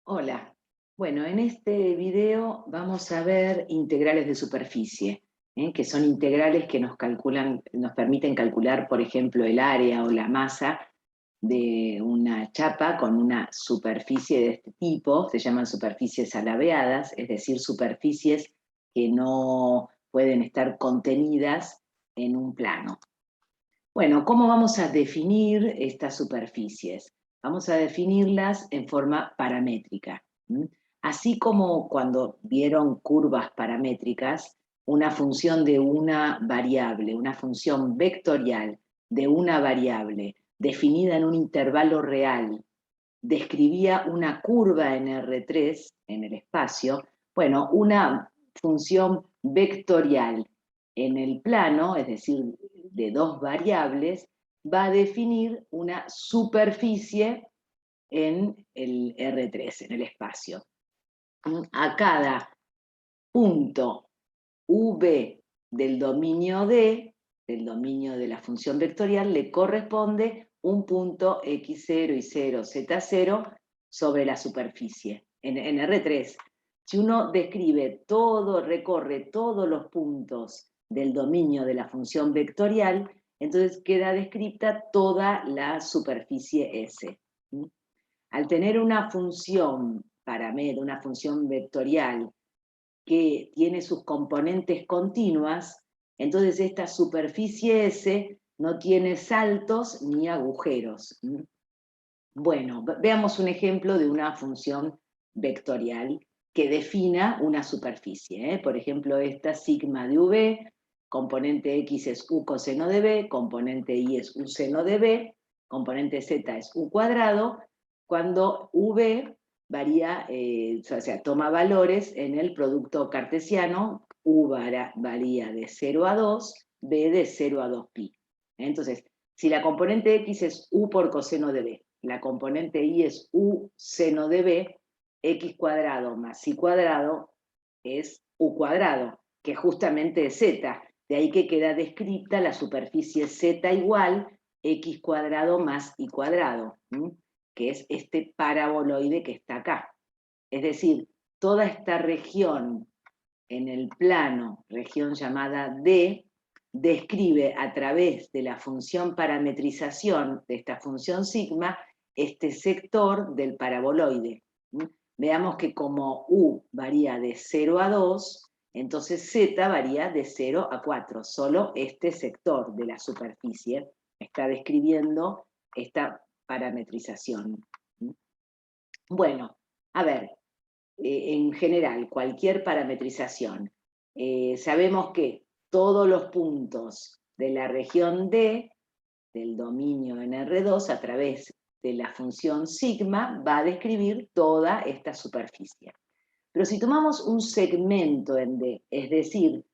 Hola. Bueno, en este video vamos a ver integrales de superficie, que son integrales que nos permiten calcular, por ejemplo, el área o la masa de una chapa con una superficie de este tipo. Se llaman superficies alabeadas, es decir, superficies que no pueden estar contenidas en un plano. Bueno, ¿cómo vamos a definir estas superficies? Vamos a definirlas en forma paramétrica. Así como cuando vieron curvas paramétricas, una función de una variable, una función vectorial de una variable definida en un intervalo real, describía una curva en R3, en el espacio. Bueno, una función vectorial en el plano, es decir, de dos variables, va a definir una superficie en el R3, en el espacio. A cada punto V del dominio D, del dominio de la función vectorial, le corresponde un punto x0 y 0, z0 sobre la superficie, en R3. Si uno recorre todos los puntos del dominio de la función vectorial, entonces queda descrita toda la superficie S. Al tener una función paramétrica, una función vectorial, que tiene sus componentes continuas, entonces esta superficie S no tiene saltos ni agujeros. Bueno, veamos un ejemplo de una función vectorial que defina una superficie. Por ejemplo, esta sigma de V, componente X es U coseno de B, componente Y es U seno de B, componente Z es U cuadrado, cuando V varía, o sea, toma valores en el producto cartesiano. U varía de 0 a 2, B de 0 a 2pi. Entonces, si la componente X es U por coseno de B, la componente Y es U seno de B, X cuadrado más Y cuadrado es U cuadrado, que justamente es Z. De ahí que queda descrita la superficie Z igual X cuadrado más Y cuadrado, que es este paraboloide que está acá. Es decir, toda esta región en el plano, región llamada D, describe a través de la función parametrización de esta función sigma este sector del paraboloide. Veamos que como U varía de 0 a 2, entonces Z varía de 0 a 4. Solo este sector de la superficie está describiendo esta parametrización. Bueno, a ver, en general, cualquier parametrización. Sabemos que todos los puntos de la región D, del dominio en R2, a través de la función sigma, va a describir toda esta superficie. Pero si tomamos un segmento en D, es decir,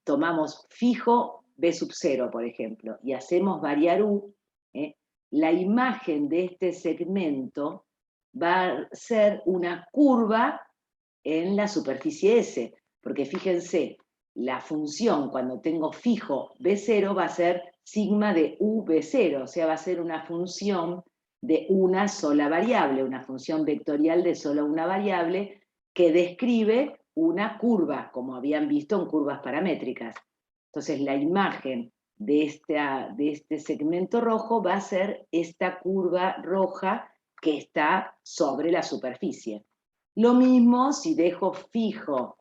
tomamos fijo B sub 0, por ejemplo, y hacemos variar U, la imagen de este segmento va a ser una curva en la superficie S, porque fíjense, la función cuando tengo fijo B0 va a ser sigma de U B0, o sea, va a ser una función de una sola variable, una función vectorial de solo una variable que describe una curva, como habían visto en curvas paramétricas. Entonces la imagen de este segmento rojo va a ser esta curva roja que está sobre la superficie. Lo mismo si dejo fijo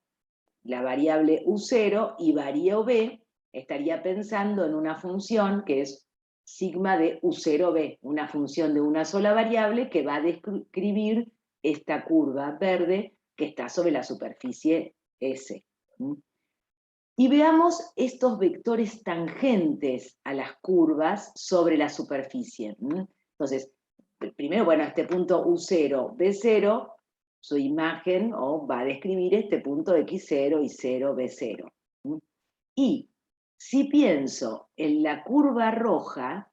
la variable U0 y varío B, estaría pensando en una función que es sigma de U0B, una función de una sola variable que va a describir esta curva verde que está sobre la superficie S. Y veamos estos vectores tangentes a las curvas sobre la superficie. Entonces, primero, bueno, este punto U0, B0, su imagen va a describir este punto X0 y 0, B0. Y si pienso en la curva roja,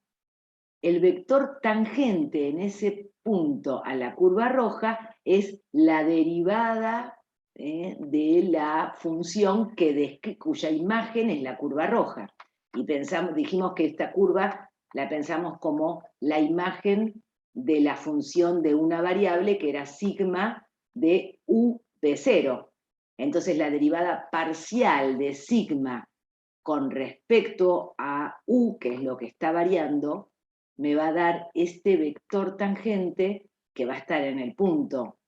el vector tangente en ese punto a la curva roja es la derivada de la función cuya imagen es la curva roja. Y dijimos que esta curva la pensamos como la imagen de la función de una variable que era sigma de u de 0. Entonces la derivada parcial de sigma con respecto a u, que es lo que está variando, me va a dar este vector tangente que va a estar en el punto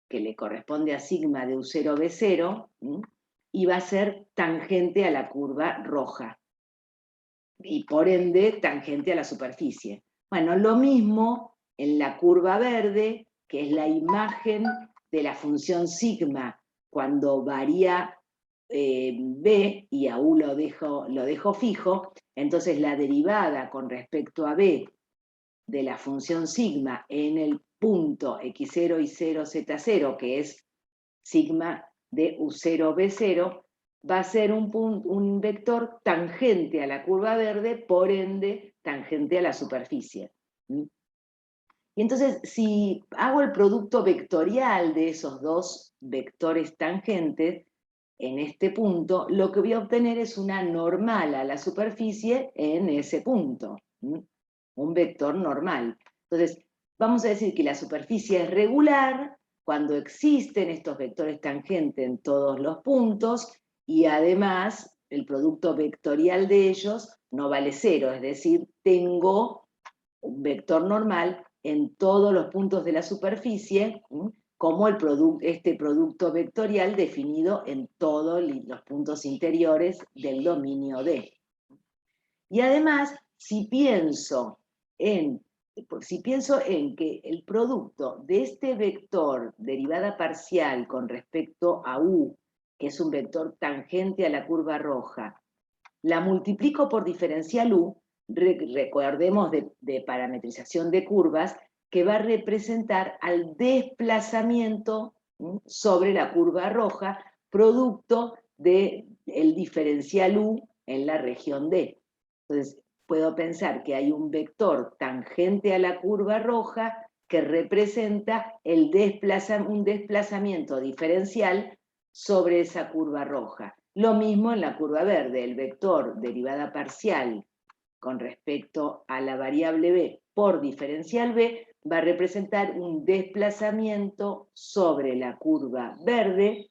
que le corresponde a sigma de u0 b0, y va a ser tangente a la curva roja, y por ende tangente a la superficie. Bueno, lo mismo en la curva verde, que es la imagen de la función sigma cuando varía b y a u lo dejo fijo, entonces la derivada con respecto a b de la función sigma en el punto x0 y 0 z0, que es sigma de u0 b0, va a ser un vector tangente a la curva verde, por ende tangente a la superficie. Y entonces, si hago el producto vectorial de esos dos vectores tangentes, en este punto, lo que voy a obtener es una normal a la superficie en ese punto. Un vector normal. Entonces, vamos a decir que la superficie es regular cuando existen estos vectores tangentes en todos los puntos, y además el producto vectorial de ellos no vale 0, es decir, tengo un vector normal en todos los puntos de la superficie, como este producto vectorial definido en todos los puntos interiores del dominio D. Y además, si pienso en que el producto de este vector derivada parcial con respecto a u, que es un vector tangente a la curva roja, la multiplico por diferencial u, recordemos de parametrización de curvas, que va a representar al desplazamiento sobre la curva roja, producto del diferencial u en la región D. Entonces, puedo pensar que hay un vector tangente a la curva roja que representa un desplazamiento diferencial sobre esa curva roja. Lo mismo en la curva verde, el vector derivada parcial con respecto a la variable b por diferencial b va a representar un desplazamiento sobre la curva verde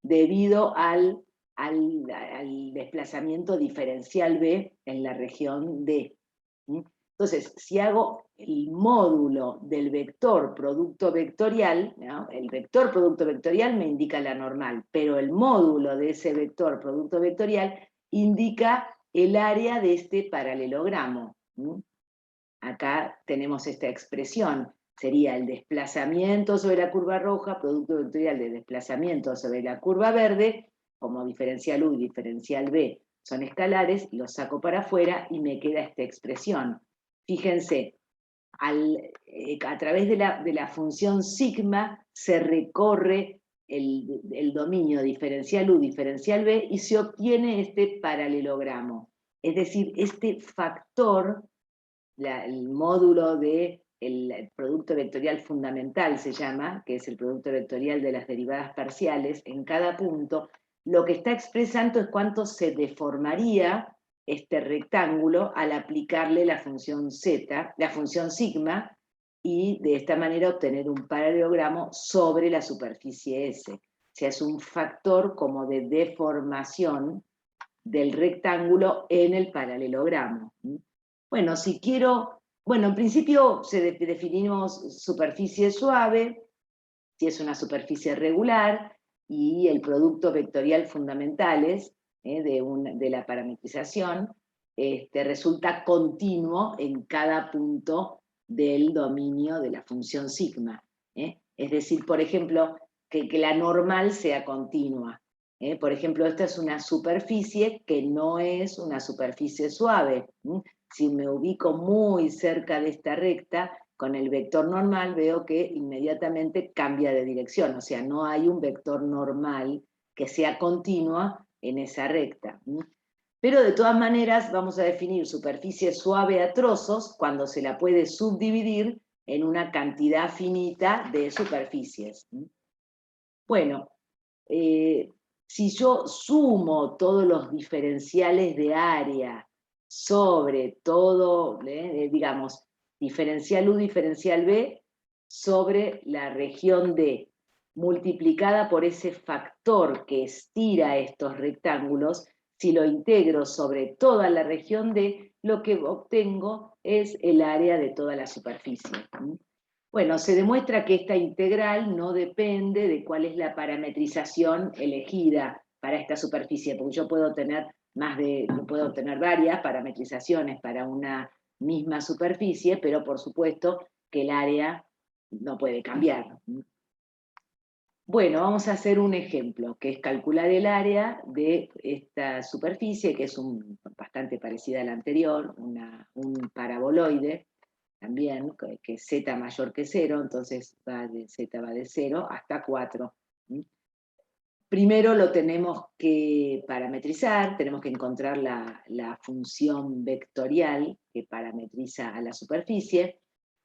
debido al desplazamiento diferencial b en la región D. Entonces, si hago el módulo del vector producto vectorial, ¿no? El vector producto vectorial me indica la normal, pero el módulo de ese vector producto vectorial indica el área de este paralelogramo. Acá tenemos esta expresión, sería el desplazamiento sobre la curva roja, producto vectorial de desplazamiento sobre la curva verde, como diferencial u y diferencial b son escalares, los saco para afuera y me queda esta expresión. Fíjense, a través de la función sigma se recorre el dominio diferencial u, diferencial b, y se obtiene este paralelogramo. Es decir, este factor, el módulo del producto vectorial fundamental se llama, que es el producto vectorial de las derivadas parciales, en cada punto, lo que está expresando es cuánto se deformaría este rectángulo al aplicarle la función z, la función sigma, y de esta manera obtener un paralelogramo sobre la superficie S. O sea, es un factor como de deformación del rectángulo en el paralelogramo. Bueno, si quiero, en principio definimos superficie suave, si es una superficie regular, y el producto vectorial fundamentales de la parametrización resulta continuo en cada punto del dominio de la función sigma. Es decir, por ejemplo, que la normal sea continua. Por ejemplo, esta es una superficie que no es una superficie suave. Si me ubico muy cerca de esta recta, con el vector normal veo que inmediatamente cambia de dirección, o sea, no hay un vector normal que sea continua en esa recta. Pero de todas maneras vamos a definir superficie suave a trozos cuando se la puede subdividir en una cantidad finita de superficies. Bueno, si yo sumo todos los diferenciales de área sobre todo, digamos, diferencial U, diferencial B, sobre la región D, multiplicada por ese factor que estira estos rectángulos. Si lo integro sobre toda la región D, lo que obtengo es el área de toda la superficie. Bueno, se demuestra que esta integral no depende de cuál es la parametrización elegida para esta superficie, porque yo puedo tener puedo tener varias parametrizaciones para una misma superficie, pero por supuesto que el área no puede cambiar. Bueno, vamos a hacer un ejemplo, que es calcular el área de esta superficie, que es bastante parecida a la anterior, un paraboloide, también, que es z mayor que 0, entonces z va de 0 hasta 4. Primero lo tenemos que parametrizar, tenemos que encontrar la función vectorial que parametriza a la superficie.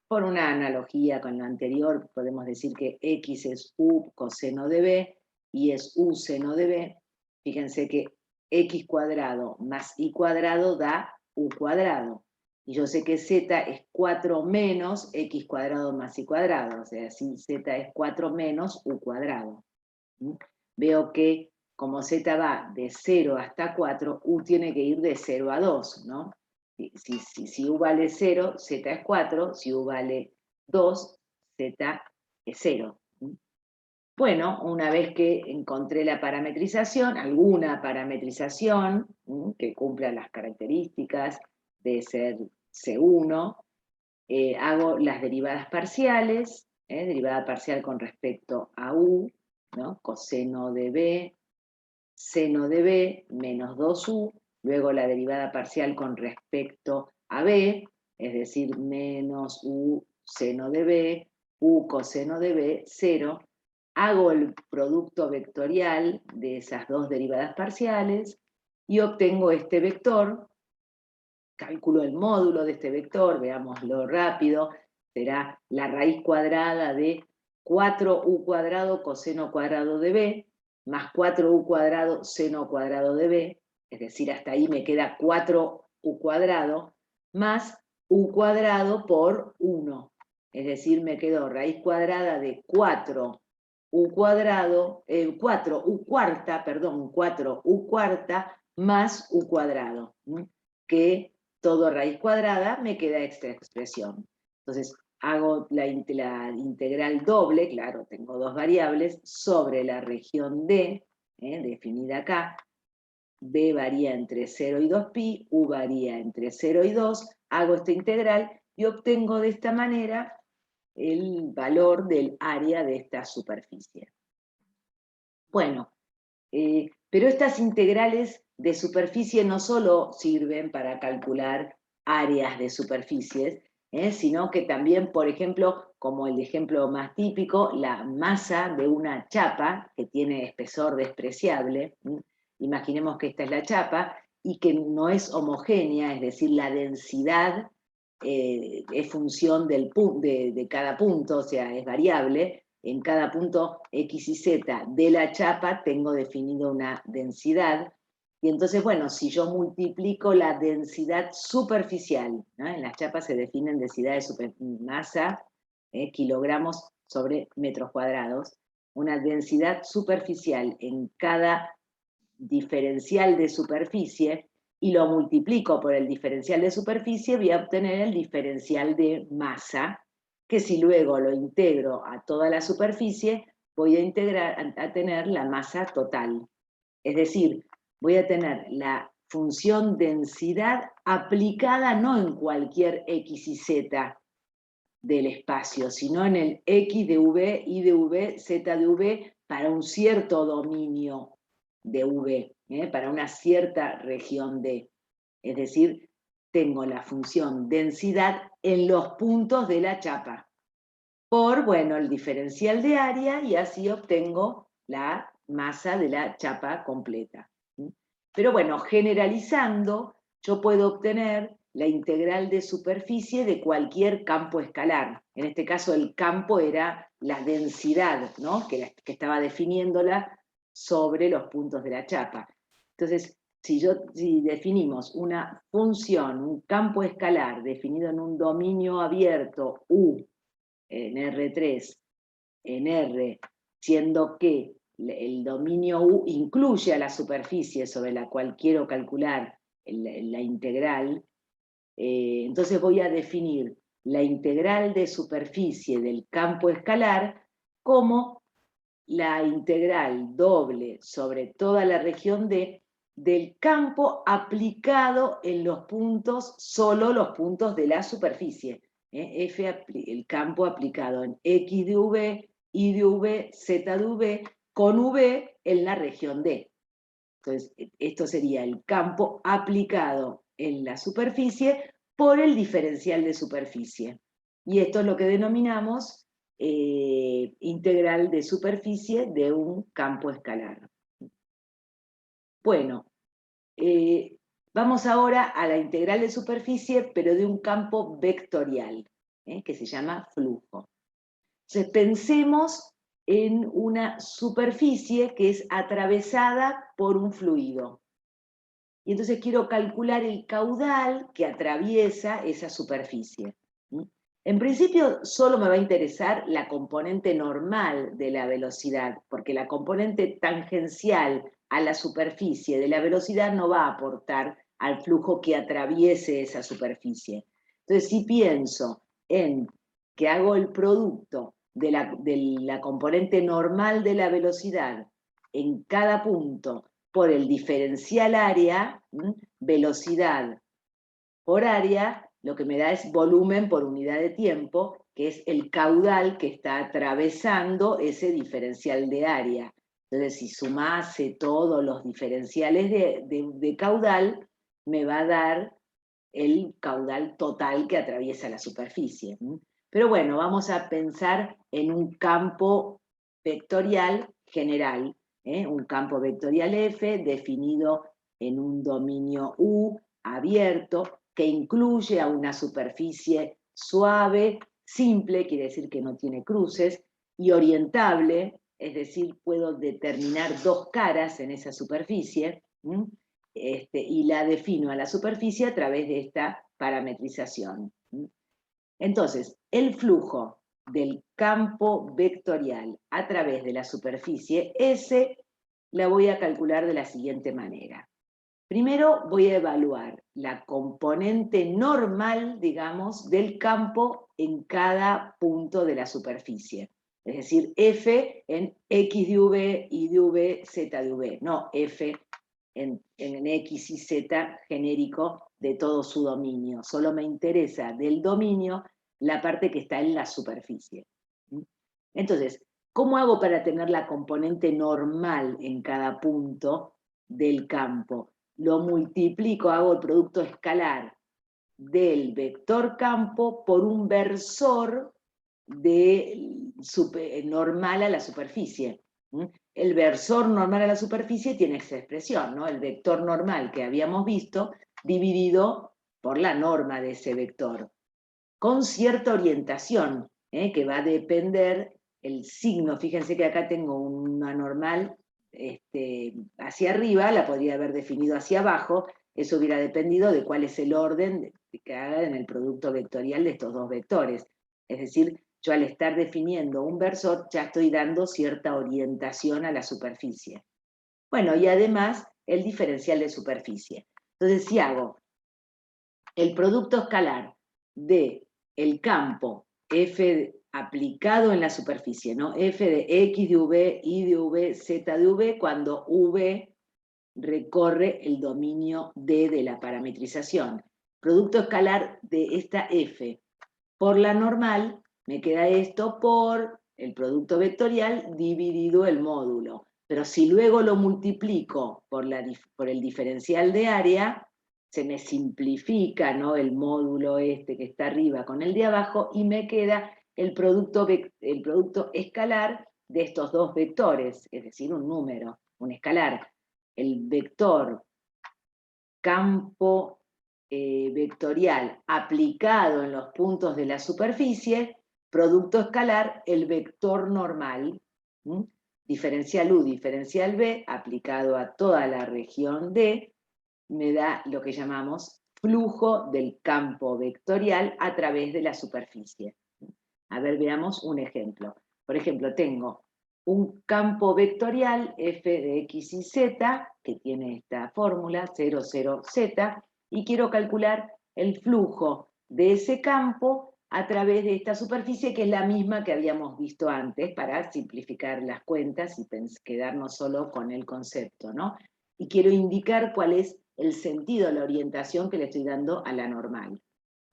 Por una analogía con la anterior, podemos decir que x es u coseno de b y es u seno de b. Fíjense que x cuadrado más y cuadrado da u cuadrado. Y yo sé que z es 4 menos x cuadrado más y cuadrado, o sea, si z es 4 menos u cuadrado. Veo que como z va de 0 hasta 4, u tiene que ir de 0 a 2, ¿no? Si u vale 0, z es 4, si u vale 2, z es 0. Bueno, una vez que encontré la parametrización, alguna parametrización que cumpla las características de ser C1, hago las derivadas parciales, derivada parcial con respecto a u, ¿no? Coseno de b, seno de b, menos 2u, luego la derivada parcial con respecto a b, es decir, menos u seno de b, u coseno de b, 0, hago el producto vectorial de esas dos derivadas parciales y obtengo este vector, calculo el módulo de este vector, veámoslo rápido, será la raíz cuadrada de 4u cuadrado coseno cuadrado de b, más 4u cuadrado seno cuadrado de b, es decir, hasta ahí me queda 4u cuadrado, más u cuadrado por 1, es decir, me quedó raíz cuadrada de 4u cuadrado, 4u cuarta, perdón, 4u cuarta más u cuadrado, que todo raíz cuadrada, me queda esta expresión. Entonces, hago la integral doble, claro, tengo dos variables, sobre la región D, definida acá. B varía entre 0 y 2pi, U varía entre 0 y 2, hago esta integral y obtengo de esta manera el valor del área de esta superficie. Bueno, pero estas integrales de superficie no solo sirven para calcular áreas de superficies, sino que también, por ejemplo, como el ejemplo más típico, la masa de una chapa que tiene espesor despreciable, imaginemos que esta es la chapa, y que no es homogénea, es decir, la densidad es función de cada punto, o sea, es variable. En cada punto X y Z de la chapa tengo definido una densidad, y entonces, bueno, si yo multiplico la densidad superficial, ¿no? En las chapas se definen densidades de masa, kilogramos sobre metros cuadrados, una densidad superficial en cada diferencial de superficie, y lo multiplico por el diferencial de superficie, voy a obtener el diferencial de masa, que si luego lo integro a toda la superficie, voy a tener la masa total. Es decir, voy a tener la función densidad aplicada no en cualquier x y z del espacio, sino en el x de v, y de v, z de v, para un cierto dominio de v, para una cierta región D. Es decir, tengo la función densidad en los puntos de la chapa, por, bueno, el diferencial de área, y así obtengo la masa de la chapa completa. Pero bueno, generalizando, yo puedo obtener la integral de superficie de cualquier campo escalar. En este caso el campo era la densidad, ¿no? que estaba definiéndola sobre los puntos de la chapa. Entonces, si definimos una función, un campo escalar definido en un dominio abierto U en R3, en R, siendo que el dominio U incluye a la superficie sobre la cual quiero calcular la integral, entonces voy a definir la integral de superficie del campo escalar como la integral doble sobre toda la región D del campo aplicado en los puntos, solo los puntos de la superficie. El campo aplicado en X de V, Y de V, Z de V, con V en la región D. Entonces, esto sería el campo aplicado en la superficie por el diferencial de superficie. Y esto es lo que denominamos integral de superficie de un campo escalar. Bueno, vamos ahora a la integral de superficie, pero de un campo vectorial, que se llama flujo. Entonces, pensemos en una superficie que es atravesada por un fluido. Y entonces quiero calcular el caudal que atraviesa esa superficie. En principio solo me va a interesar la componente normal de la velocidad, porque la componente tangencial a la superficie de la velocidad no va a aportar al flujo que atraviese esa superficie. Entonces, si pienso en que hago el producto de la componente normal de la velocidad en cada punto por el diferencial área, velocidad por área, lo que me da es volumen por unidad de tiempo, que es el caudal que está atravesando ese diferencial de área. Entonces, si sumase todos los diferenciales de caudal, me va a dar el caudal total que atraviesa la superficie. Pero bueno, vamos a pensar en un campo vectorial general, un campo vectorial F definido en un dominio U abierto que incluye a una superficie suave, simple, quiere decir que no tiene cruces, y orientable, es decir, puedo determinar dos caras en esa superficie, y la defino a la superficie a través de esta parametrización. Entonces, el flujo del campo vectorial a través de la superficie S la voy a calcular de la siguiente manera. Primero voy a evaluar la componente normal, digamos, del campo en cada punto de la superficie. Es decir, F en X de V, Y de V, Z de V, no F en X y Z genérico de todo su dominio. Solo me interesa del dominio la parte que está en la superficie. Entonces, ¿cómo hago para tener la componente normal en cada punto del campo? Lo multiplico, hago el producto escalar del vector campo por un versor normal a la superficie. El versor normal a la superficie tiene esa expresión, ¿no? El vector normal que habíamos visto dividido por la norma de ese vector, con cierta orientación, que va a depender el signo. Fíjense que acá tengo una normal hacia arriba, la podría haber definido hacia abajo, eso hubiera dependido de cuál es el orden que haga en el producto vectorial de estos dos vectores. Es decir, yo al estar definiendo un versor ya estoy dando cierta orientación a la superficie. Bueno, y además el diferencial de superficie. Entonces, si hago el producto escalar de el campo F aplicado en la superficie, ¿no? F de X de V, Y de V, Z de V, cuando V recorre el dominio D de la parametrización. Producto escalar de esta F por la normal, me queda esto por el producto vectorial dividido el módulo. Pero si luego lo multiplico por el diferencial de área, se me simplifica, ¿no?, el módulo que está arriba con el de abajo y me queda el producto escalar de estos dos vectores, es decir, un número, un escalar. El vector campo vectorial aplicado en los puntos de la superficie, producto escalar, el vector normal, diferencial U, diferencial B, aplicado a toda la región D, me da lo que llamamos flujo del campo vectorial a través de la superficie. A ver, veamos un ejemplo. Por ejemplo, tengo un campo vectorial f de x y z, que tiene esta fórmula, 0, 0, z, y quiero calcular el flujo de ese campo a través de esta superficie, que es la misma que habíamos visto antes, para simplificar las cuentas y quedarnos solo con el concepto, ¿no? Y quiero indicar cuál es el sentido, la orientación que le estoy dando a la normal.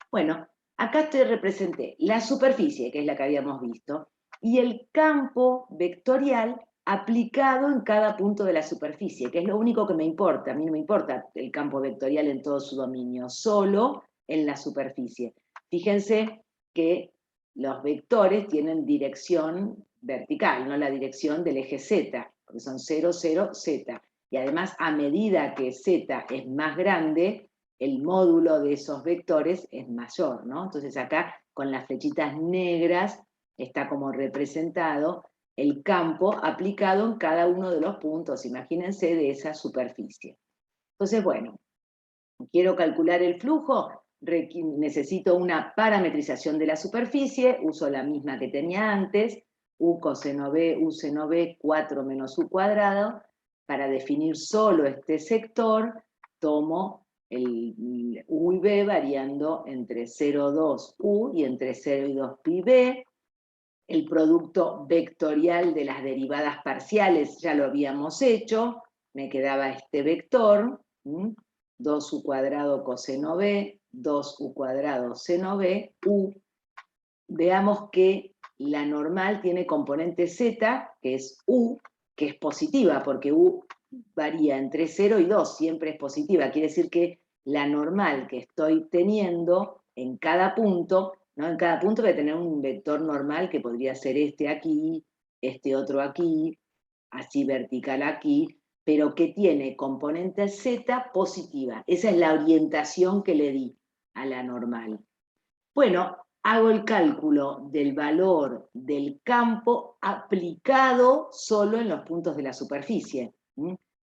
Bueno, acá te representé la superficie, que es la que habíamos visto, y el campo vectorial aplicado en cada punto de la superficie, que es lo único que me importa. A mí no me importa el campo vectorial en todo su dominio, solo en la superficie. Fíjense que los vectores tienen dirección vertical, no la dirección del eje Z, porque son 0, 0, Z. Y además, a medida que Z es más grande, el módulo de esos vectores es mayor, ¿no? Entonces acá, con las flechitas negras, está como representado el campo aplicado en cada uno de los puntos, imagínense, de esa superficie. Entonces, bueno, quiero calcular el flujo, necesito una parametrización de la superficie, uso la misma que tenía antes, u coseno b, u seno b, 4 menos u cuadrado. Para definir solo este sector, tomo el u y b variando entre 0,2 u y entre 0 y 2 pi b. El producto vectorial de las derivadas parciales ya lo habíamos hecho, me quedaba este vector, 2u cuadrado coseno b, 2u cuadrado seno b, u. Veamos que la normal tiene componente z, que es u, que es positiva, porque u varía entre 0 y 2, siempre es positiva. Quiere decir que la normal que estoy teniendo en cada punto, ¿no? En cada punto voy a tener un vector normal que podría ser este aquí, este otro aquí, así vertical aquí, pero que tiene componente z positiva. Esa es la orientación que le di a la normal. Bueno, hago el cálculo del valor del campo aplicado solo en los puntos de la superficie.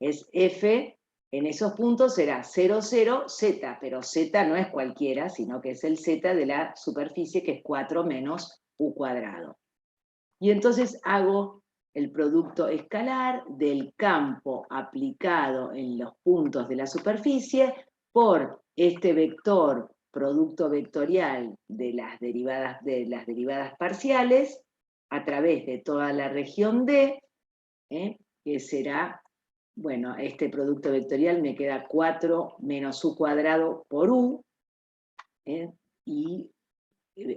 Es F, en esos puntos será 0, 0, Z, pero Z no es cualquiera, sino que es el Z de la superficie, que es 4 menos U cuadrado. Y entonces hago el producto escalar del campo aplicado en los puntos de la superficie por este vector, producto vectorial de las derivadas parciales, a través de toda la región D, que será, bueno, este producto vectorial me queda 4 menos U cuadrado por U, y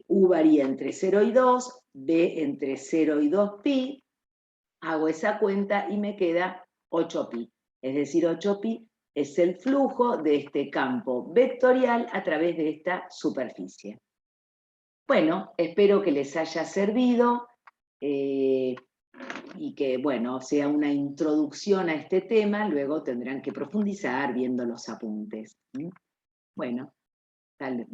U varía entre 0 y 2, B entre 0 y 2 pi, hago esa cuenta y me queda 8 pi. Es decir, 8 pi es el flujo de este campo vectorial a través de esta superficie. Bueno, espero que les haya servido y que, bueno, sea una introducción a este tema, luego tendrán que profundizar viendo los apuntes. Bueno, tal.